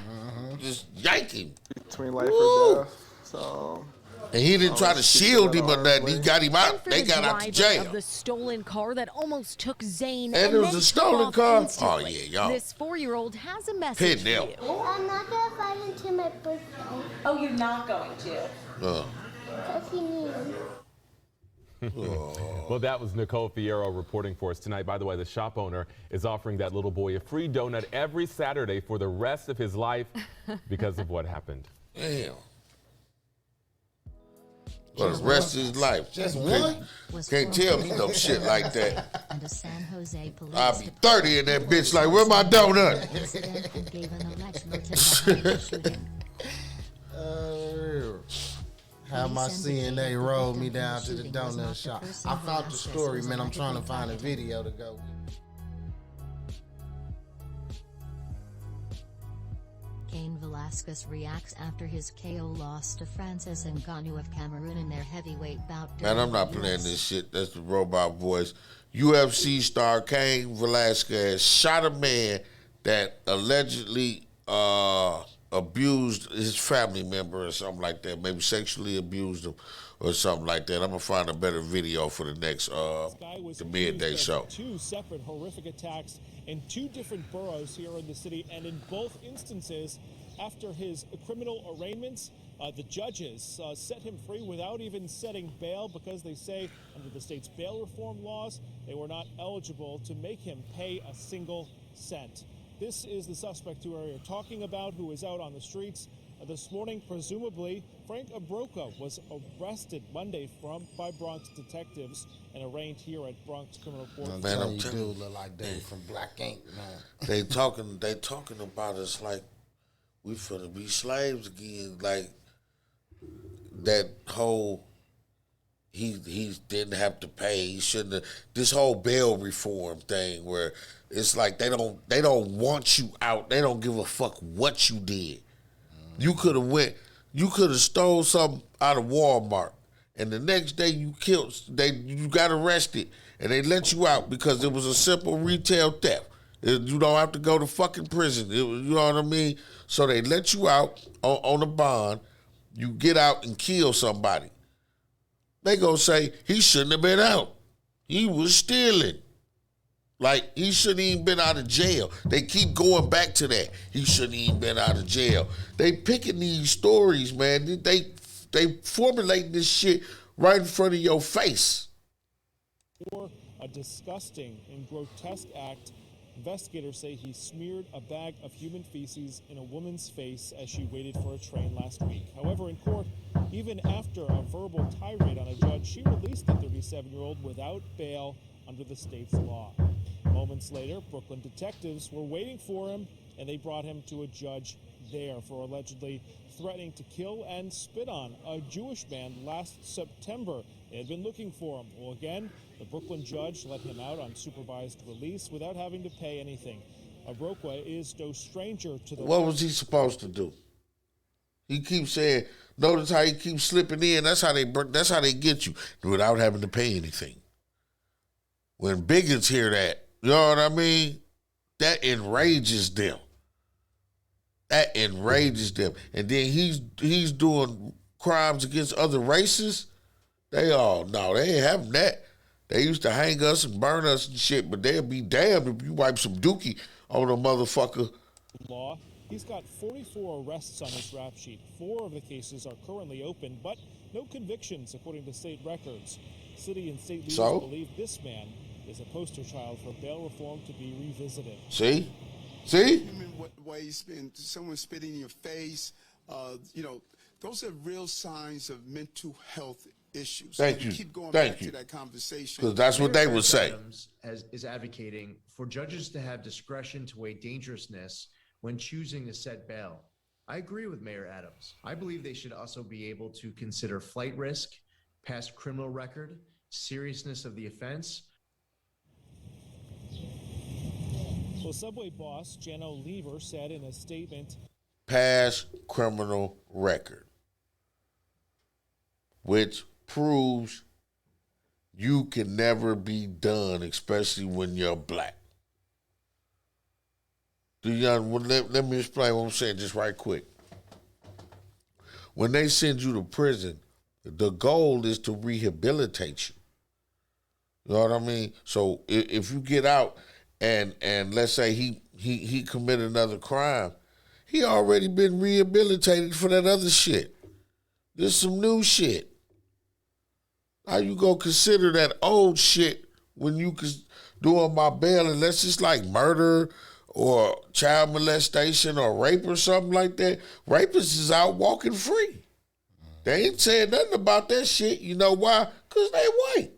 just yank him. Between life or death, so... And he didn't try to shield him or nothing. He got him out. They got out to jail. Of the stolen car that almost took Zane. And it was a stolen car? Instantly. Oh, yeah, y'all. This 4-year-old has a message for you. I'm not going to fight until my birthday. Oh, you're not going to? Because he needs. Well, that was Nicole Fierro reporting for us tonight. By the way, the shop owner is offering that little boy a free donut every Saturday for the rest of his life because of what happened. Damn. For the rest of his life. Just one? Can't tell me no shit like that. And a San Jose police I'll be 30 in that bitch like, where my donut? Have my CNA roll me down to the donut shop. I found the story, man. I'm trying to find a video to go with. Cain Velasquez reacts after his KO loss to Francis Ngannou of Cameroon in their heavyweight bout. Man, I'm not playing this shit. That's the robot voice. UFC star Cain Velasquez shot a man that allegedly abused his family member or something like that. Maybe sexually abused him or something like that. I'm going to find a better video for the next the midday show. Two separate horrific attacks in two different boroughs here in the city, and in both instances, after his criminal arraignments, the judges set him free without even setting bail because they say under the state's bail reform laws, they were not eligible to make him pay a single cent. This is the suspect who we are talking about, who is out on the streets this morning. Presumably, Frank Abroka was arrested Monday by Bronx detectives and arraigned here at Bronx Criminal Court. Man, I'm telling you, look like Dave from Black Ink, man. They talking about us like we finna be slaves again. Like that whole he didn't have to pay. He shouldn't have. This whole bail reform thing where it's like they don't want you out. They don't give a fuck what you did. You could have stole something out of Walmart, and the next day you got arrested, and they let you out because it was a simple retail theft. You don't have to go to fucking prison. You know what I mean? So they let you out on a bond. You get out and kill somebody. They gonna say he shouldn't have been out. He was stealing. Like, he shouldn't even been out of jail. They keep going back to that. He shouldn't even been out of jail. They picking these stories, man. They formulating this shit right in front of your face. For a disgusting and grotesque act, investigators say he smeared a bag of human feces in a woman's face as she waited for a train last week. However, in court, even after a verbal tirade on a judge, she released the 37-year-old without bail under the state's law. Moments later, Brooklyn detectives were waiting for him, and they brought him to a judge there for allegedly threatening to kill and spit on a Jewish man last September. They had been looking for him. Well, again, the Brooklyn judge let him out on supervised release without having to pay anything. Abroka is no stranger to the... What was he supposed to do? He keeps saying, notice how he keeps slipping in. That's how they get you, without having to pay anything. When bigots hear that, you know what I mean? That enrages them. And then he's doing crimes against other races. They ain't having that. They used to hang us and burn us and shit, but they'll be damned if you wipe some dookie on a motherfucker. Law. He's got 44 arrests on his rap sheet. 4 of the cases are currently open, but no convictions, according to state records. City and state leaders believe this man is a poster child for bail reform to be revisited. See? Human waste, someone spitting in your face, those are real signs of mental health issues. Thank you. Keep going back to that conversation. Because that's what they would say. Adams is advocating for judges to have discretion to weigh dangerousness when choosing to set bail. I agree with Mayor Adams. I believe they should also be able to consider flight risk, past criminal record, seriousness of the offense. Well, Subway boss Jano Lever said in a statement, past criminal record, which proves you can never be done, especially when you're black. Let me explain what I'm saying just right quick. When they send you to prison, the goal is to rehabilitate you. You know what I mean? So if you get out and let's say he committed another crime, he already been rehabilitated for that other shit. There's some new shit. How you gonna consider that old shit when you doing my bail unless it's like murder or child molestation or rape or something like that? Rapists is out walking free. They ain't saying nothing about that shit. You know why? Because they white.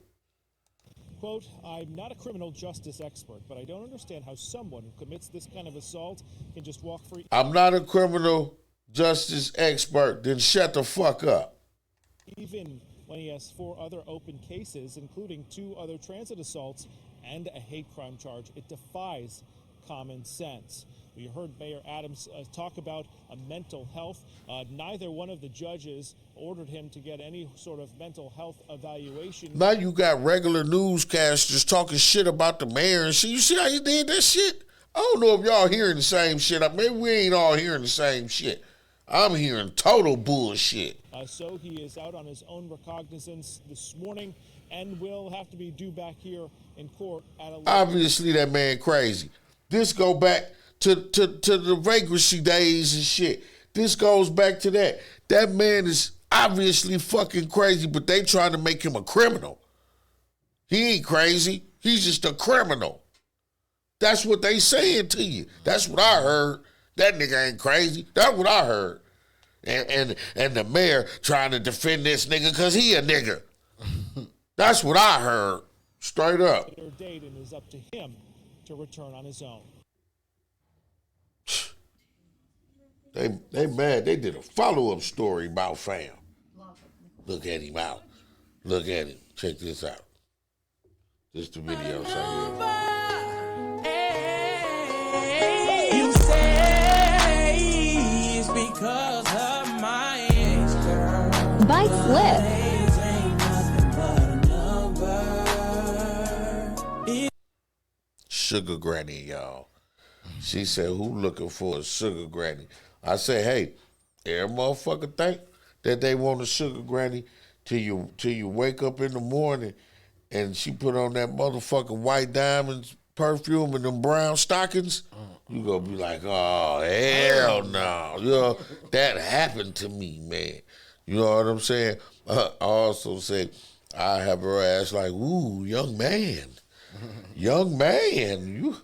Quote, I'm not a criminal justice expert, but I don't understand how someone who commits this kind of assault can just walk free. I'm not a criminal justice expert. Then shut the fuck up. Even when he has 4 other open cases, including 2 other transit assaults and a hate crime charge. It defies common sense. We heard Mayor Adams talk about mental health. Neither one of the judges ordered him to get any sort of mental health evaluation. Now you got regular newscasters talking shit about the mayor and shit. You see how he did that shit? I don't know if y'all hearing the same shit. Maybe we ain't all hearing the same shit. I'm hearing total bullshit. So he is out on his own recognizance this morning and will have to be due back here in court at 11. Obviously that man crazy. This go back to the vagrancy days and shit. This goes back to that. That man is obviously fucking crazy, but they trying to make him a criminal. He ain't crazy. He's just a criminal. That's what they saying to you. That's what I heard. That nigga ain't crazy. That's what I heard. And the mayor trying to defend this nigga because he a nigga. That's what I heard. Straight up. Their date, and is up to him to return on his own. They mad. They did a follow-up story about fam. Look at him out. Look at him. Check this out. Just the video. You say it's because of my ex-girl. By Flip. Sugar granny, y'all. She said, who looking for a sugar granny? I said, hey, every motherfucker think that they want a sugar granny till you wake up in the morning and she put on that motherfucking white diamonds perfume and them brown stockings. You gonna be like, oh, hell no. You know, that happened to me, man. You know what I'm saying? I also said, I have her ass like, ooh, young man. Young man,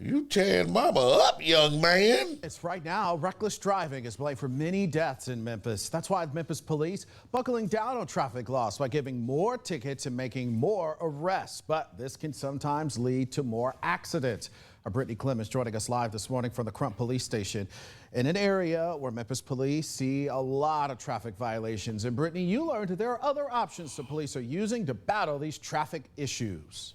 you tearing mama up, young man. It's right now, reckless driving is blamed for many deaths in Memphis. That's why Memphis police buckling down on traffic laws by giving more tickets and making more arrests. But this can sometimes lead to more accidents. Our Brittany Clemens joining us live this morning from the Crump Police Station in an area where Memphis police see a lot of traffic violations. And Brittany, you learned that there are other options the police are using to battle these traffic issues.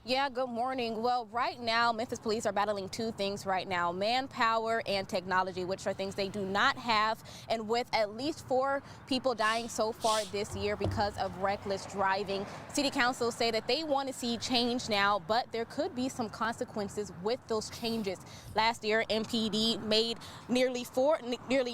Yeah, good morning. Well, right now, Memphis police are battling 2 things right now: manpower and technology, which are things they do not have. And with at least 4 people dying so far this year because of reckless driving, city councils say that they want to see change now, but there could be some consequences with those changes. Last year, MPD made nearly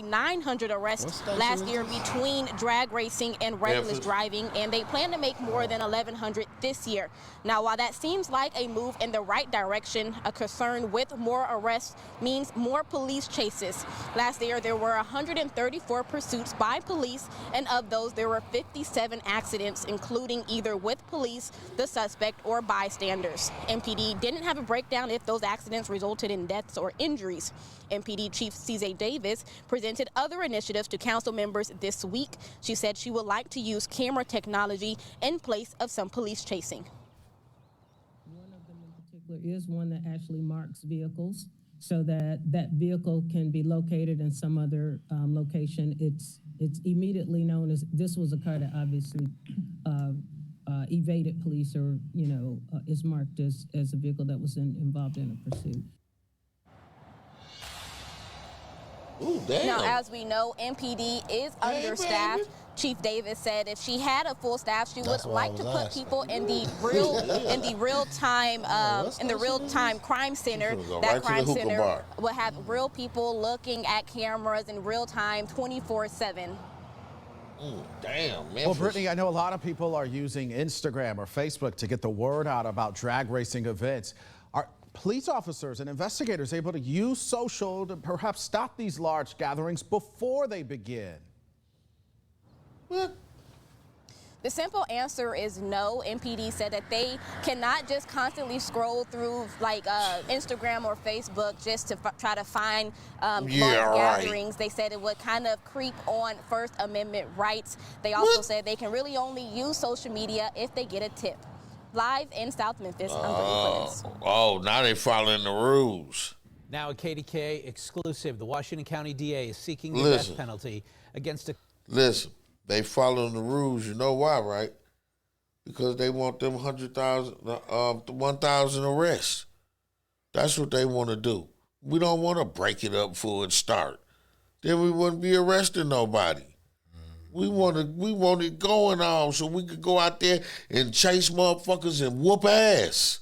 900 arrests last year between drag racing and reckless driving, and they plan to make more than 1,100 this year. Now, while that seems like a move in the right direction, a concern with more arrests means more police chases. Last year, there were 134 pursuits by police, and of those, there were 57 accidents, including either with police, the suspect, or bystanders. MPD didn't have a breakdown if those accidents resulted in deaths or injuries. MPD Chief C.J. Davis presented other initiatives to council members this week. She said she would like to use camera technology in place of some police chasing. Is one that actually marks vehicles so that that vehicle can be located in some other location. It's immediately known as this was a car that obviously evaded police, or is marked as a vehicle that was involved in a pursuit. Ooh, damn. Now, as we know, MPD is understaffed. Chief Davis said if she had a full staff, she would like to put people in the real time crime center. That crime center will have real people looking at cameras in real time, 24/7. Damn, man. Well, Brittany, I know a lot of people are using Instagram or Facebook to get the word out about drag racing events. Are police officers and investigators able to use social to perhaps stop these large gatherings before they begin? What? The simple answer is no. MPD said that they cannot just constantly scroll through like Instagram or Facebook just to try to find large gatherings. They said it would kind of creep on First Amendment rights. They also said they can really only use social media if they get a tip. Live in South Memphis, I'm Brittany Clemens. Oh, now they following the rules. Now a KDK exclusive. The Washington County DA is seeking the death penalty against a... Listen, they following the rules. You know why, right? Because they want them 1,000 arrests. That's what they want to do. We don't want to break it up before it start. Then we wouldn't be arresting nobody. We want it going on so we could go out there and chase motherfuckers and whoop ass.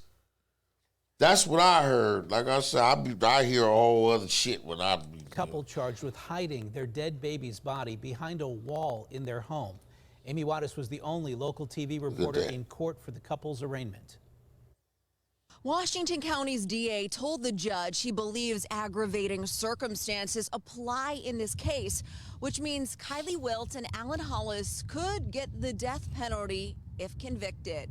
That's what I heard. Like I said, I hear a whole other shit when I be. Couple charged with hiding their dead baby's body behind a wall in their home. Amy Wattis was the only local TV reporter in court for the couple's arraignment. Washington County's DA told the judge he believes aggravating circumstances apply in this case, which means Kylie Wilt and Alan Hollis could get the death penalty if convicted.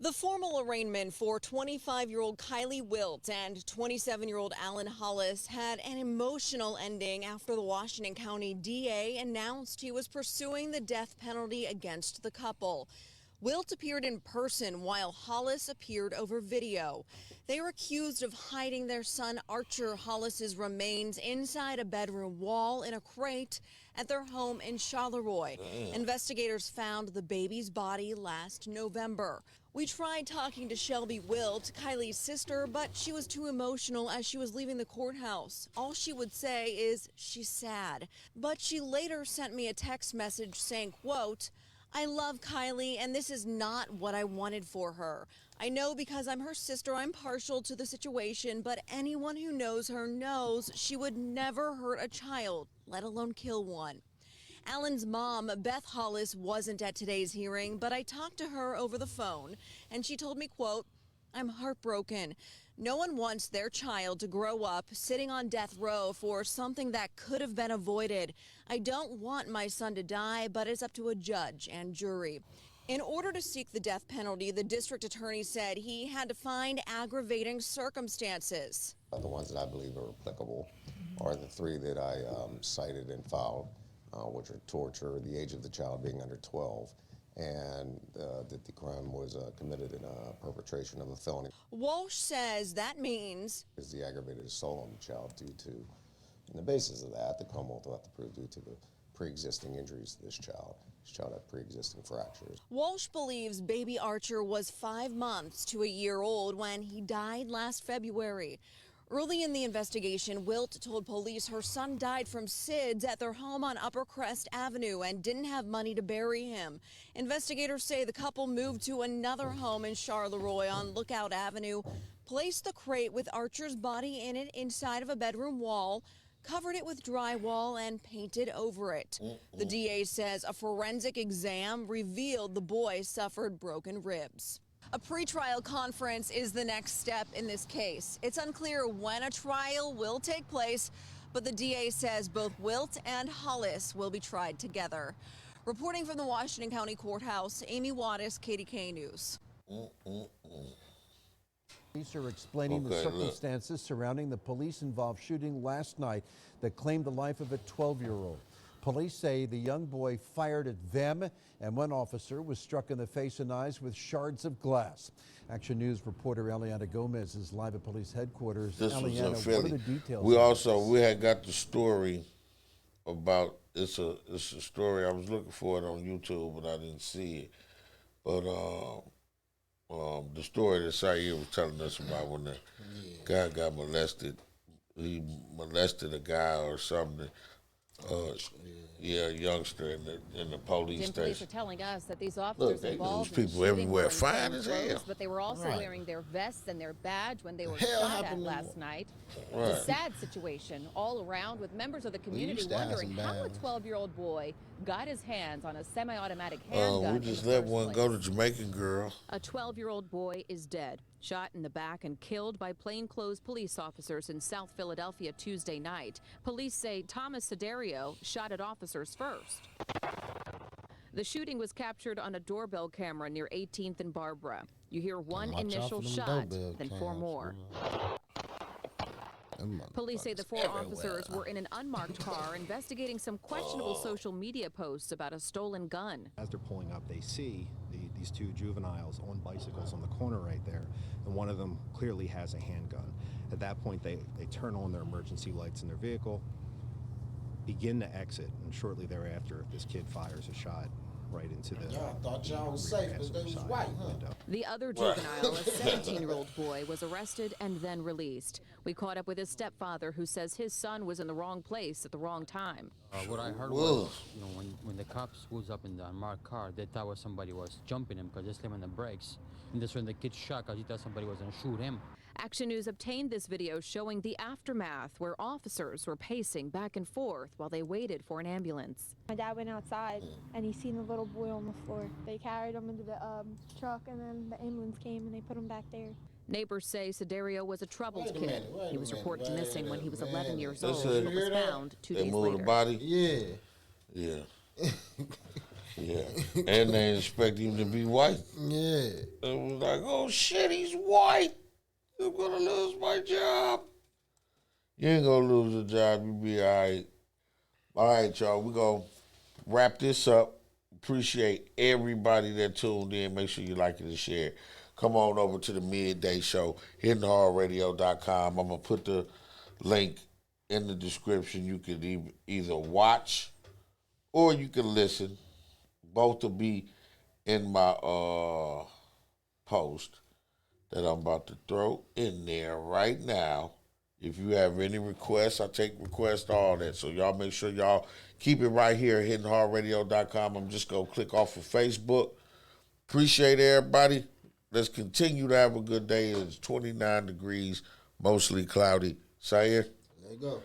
The formal arraignment for 25-year-old Kylie Wilt and 27-year-old Alan Hollis had an emotional ending after the Washington County DA announced he was pursuing the death penalty against the couple. Wilt appeared in person while Hollis appeared over video. They were accused of hiding their son Archer Hollis's remains inside a bedroom wall in a crate at their home in Charleroi. Investigators found the baby's body last November. We tried talking to Shelby Wilt, Kylie's sister, but she was too emotional as she was leaving the courthouse. All she would say is she's sad. But she later sent me a text message saying, quote, "I love Kylie, and this is not what I wanted for her. I know because I'm her sister, I'm partial to the situation, but anyone who knows her knows she would never hurt a child, let alone kill one." Alan's mom, Beth Hollis, wasn't at today's hearing, but I talked to her over the phone, and she told me, quote, "I'm heartbroken. No one wants their child to grow up sitting on death row for something that could have been avoided. I don't want my son to die, but it's up to a judge and jury." In order to seek the death penalty, the district attorney said he had to find aggravating circumstances. The ones that I believe are applicable are the three that I cited and filed, which are torture, the age of the child being under 12, and that the crime was committed in a perpetration of a felony. Walsh says that means is the aggravated assault on the child due to, on the basis of that, the Commonwealth will have to prove due to the pre-existing injuries to this child. This child had pre-existing fractures. Walsh believes baby Archer was 5 months to a year old when he died last February. Early in the investigation, Wilt told police her son died from SIDS at their home on Upper Crest Avenue and didn't have money to bury him. Investigators say the couple moved to another home in Charleroi on Lookout Avenue, placed the crate with Archer's body in it inside of a bedroom wall, covered it with drywall, and painted over it. The DA says a forensic exam revealed the boy suffered broken ribs. A pretrial conference is the next step in this case. It's unclear when a trial will take place, but the DA says both Wilt and Hollis will be tried together. Reporting from the Washington County Courthouse, Amy Wattis, KDK News. Police are explaining the circumstances surrounding the police-involved shooting last night that claimed the life of a 12-year-old. Police say the young boy fired at them, and one officer was struck in the face and eyes with shards of glass. Action News reporter Eliana Gomez is live at police headquarters. This Eliana, was in Philly. what are the details? We had got the story about it's a story. I was looking for it on YouTube, but I didn't see it. But the story that Saeed was telling us about when the guy got molested, he molested a guy or something. A youngster in the police station. Police are telling us that these officers involved lose people everywhere, fine as hell. But they were also wearing their vests and their badge when they were shot at last night. It's a sad situation all around, with members of the community wondering how a 12-year-old boy got his hands on a semi-automatic handgun. We just let one go, the Jamaican girl. A 12-year-old boy is dead, shot in the back and killed by plainclothes police officers in South Philadelphia Tuesday night. Police say Thomas Sedario shot at officers first. The shooting was captured on a doorbell camera near 18th and Barbara. You hear one Watch out initial for them shot, doorbell then 4 cams, more. Police say the 4 officers were in an unmarked car investigating some questionable social media posts about a stolen gun. As they're pulling up, they see these 2 juveniles on bicycles on the corner right there, and one of them clearly has a handgun. At that point, they turn on their emergency lights in their vehicle, begin to exit, and shortly thereafter, this kid fires a shot right into the Y'all thought y'all was safe because they was white, huh? The other juvenile, a 17-year-old boy, was arrested and then released. We caught up with his stepfather, who says his son was in the wrong place at the wrong time. What I heard was, when the cops was up in the unmarked car, they thought somebody was jumping him because they slammed on the brakes. And that's when the kid shot because he thought somebody was going to shoot him. Action News obtained this video showing the aftermath, where officers were pacing back and forth while they waited for an ambulance. My dad went outside and he seen the little boy on the floor. They carried him into the truck, and then the ambulance came and they put him back there. Neighbors say Sedario was a troubled kid. He was reported missing when he was 11 years old, Listen, but was found 2 days They moved later. the body? Yeah. Yeah. And they expect him to be white. Yeah. It was like, oh shit, he's white. I'm gonna lose my job. You ain't gonna lose a job. You be all right. All right, y'all. We're gonna wrap this up. Appreciate everybody that tuned in. Make sure you like it and share it. Come on over to the midday show, HiddenHardRadio.com. I'm gonna put the link in the description. You can either watch or you can listen. Both will be in my post that I'm about to throw in there right now. If you have any requests, I take requests, all that. So y'all make sure y'all keep it right here at HiddenHardRadio.com. I'm just going to click off of Facebook. Appreciate everybody. Let's continue to have a good day. It's 29 degrees, mostly cloudy. Sayer? There you go.